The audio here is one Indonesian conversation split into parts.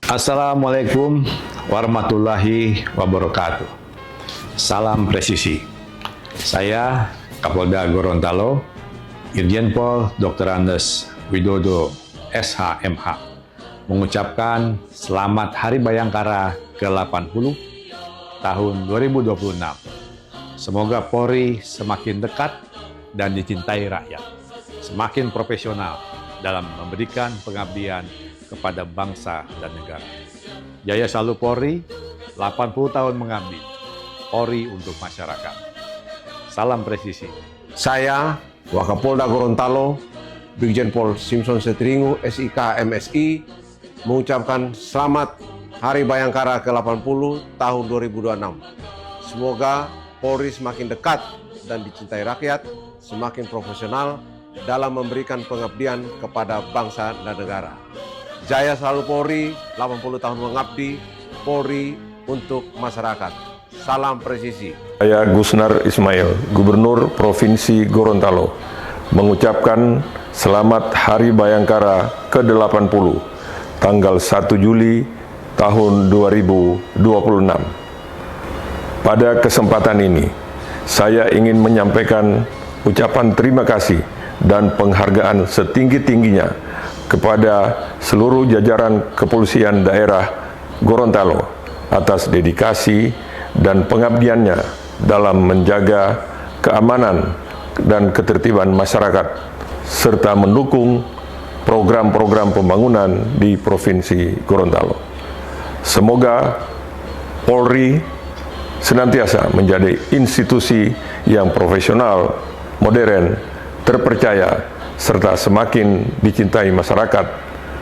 Assalamualaikum warahmatullahi wabarakatuh. Salam presisi. Saya Kapolda Gorontalo, Irjen Pol Dr. Andes Widodo SH.MH, mengucapkan Selamat Hari Bayangkara ke-80 tahun 2026. Semoga Polri semakin dekat dan dicintai rakyat, semakin profesional dalam memberikan pengabdian kepada bangsa dan negara. Jaya selalu Polri, 80 tahun mengabdi. Polri untuk masyarakat. Salam presisi. Saya, Wakapolda Gorontalo, Brigjen Pol Simpson Setringu, SIK MSI, mengucapkan Selamat Hari Bayangkara ke-80 tahun 2026. Semoga Polri semakin dekat dan dicintai rakyat, semakin profesional dalam memberikan pengabdian kepada bangsa dan negara. Jaya selalu Polri, 80 tahun mengabdi, Polri untuk masyarakat. Salam presisi. Saya Gusnar Ismail, Gubernur Provinsi Gorontalo, mengucapkan Selamat Hari Bayangkara ke-80, tanggal 1 Juli tahun 2026. Pada kesempatan ini, saya ingin menyampaikan ucapan terima kasih dan penghargaan setinggi-tingginya kepada seluruh jajaran kepolisian daerah Gorontalo atas dedikasi dan pengabdiannya dalam menjaga keamanan dan ketertiban masyarakat serta mendukung program-program pembangunan di Provinsi Gorontalo. Semoga Polri senantiasa menjadi institusi yang profesional, modern, terpercaya, serta semakin dicintai masyarakat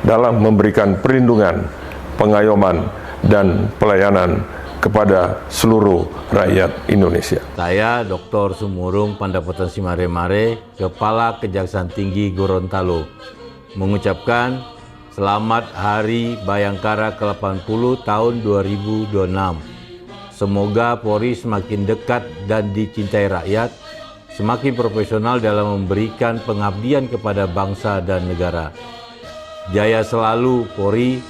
dalam memberikan perlindungan, pengayoman, dan pelayanan kepada seluruh rakyat Indonesia. Saya Dr. Sumurung Pandapatan Simare-Mare, Kepala Kejaksaan Tinggi Gorontalo, mengucapkan Selamat Hari Bayangkara ke-80 tahun 2026. Semoga Polri semakin dekat dan dicintai rakyat, semakin profesional dalam memberikan pengabdian kepada bangsa dan negara. Jaya selalu Polri,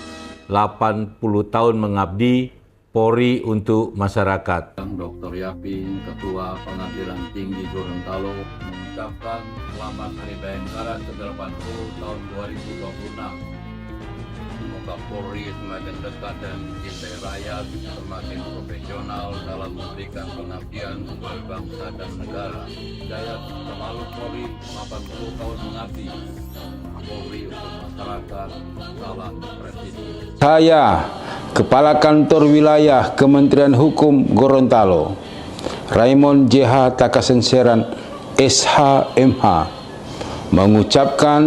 80 tahun mengabdi, Polri untuk masyarakat. Dr. Yapin, Ketua Pengadilan Tinggi Gorontalo, mengucapkan Selamat Hari Bayangkara ke-80 tahun 2026. Semoga Polri semakin dekat dan dicintai rakyat, semakin profesional dalam memberikan pengabdian kepada bangsa dan negara. Jaya selalu Polri, 80 tahun mengabdi. Polri untuk masyarakat. Salam presisi. Saya, Kepala Kantor Wilayah Kementerian Hukum Gorontalo, Raymond JH Takasenseran SH.MH, mengucapkan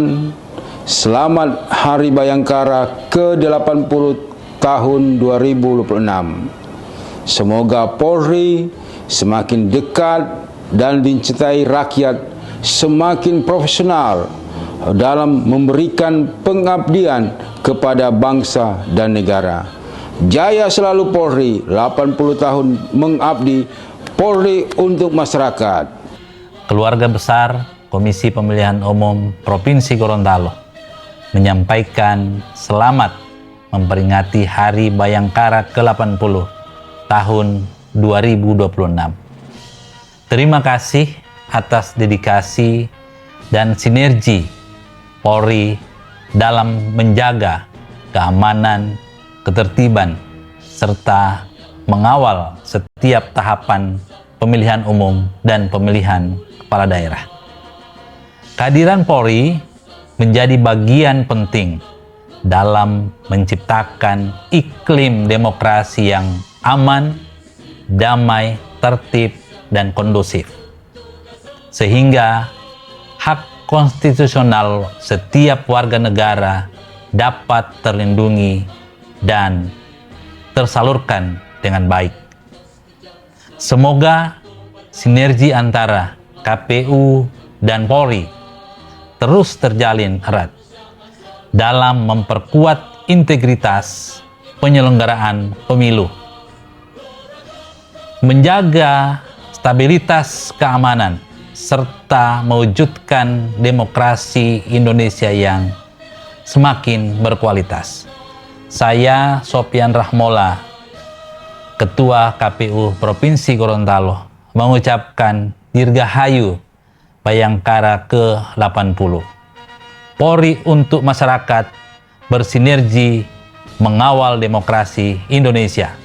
Selamat Hari Bayangkara ke-80 tahun 2026. Semoga Polri semakin dekat dan dicintai rakyat, semakin profesional dalam memberikan pengabdian kepada bangsa dan negara. Jaya selalu Polri, 80 tahun mengabdi, Polri untuk masyarakat. Keluarga besar Komisi Pemilihan Umum Provinsi Gorontalo menyampaikan selamat memperingati Hari Bayangkara ke-80 tahun 2026. Terima kasih atas dedikasi dan sinergi Polri dalam menjaga keamanan, ketertiban, serta mengawal setiap tahapan pemilihan umum dan pemilihan kepala daerah. Kehadiran Polri menjadi bagian penting dalam menciptakan iklim demokrasi yang aman, damai, tertib, dan kondusif. Sehingga hak konstitusional setiap warga negara dapat terlindungi dan tersalurkan dengan baik. Semoga sinergi antara KPU dan Polri terus terjalin erat dalam memperkuat integritas penyelenggaraan pemilu, menjaga stabilitas keamanan, serta mewujudkan demokrasi Indonesia yang semakin berkualitas. Saya Sopian Rahmola, Ketua KPU Provinsi Gorontalo, mengucapkan Dirgahayu Bayangkara ke-80. Polri untuk masyarakat, bersinergi mengawal demokrasi Indonesia.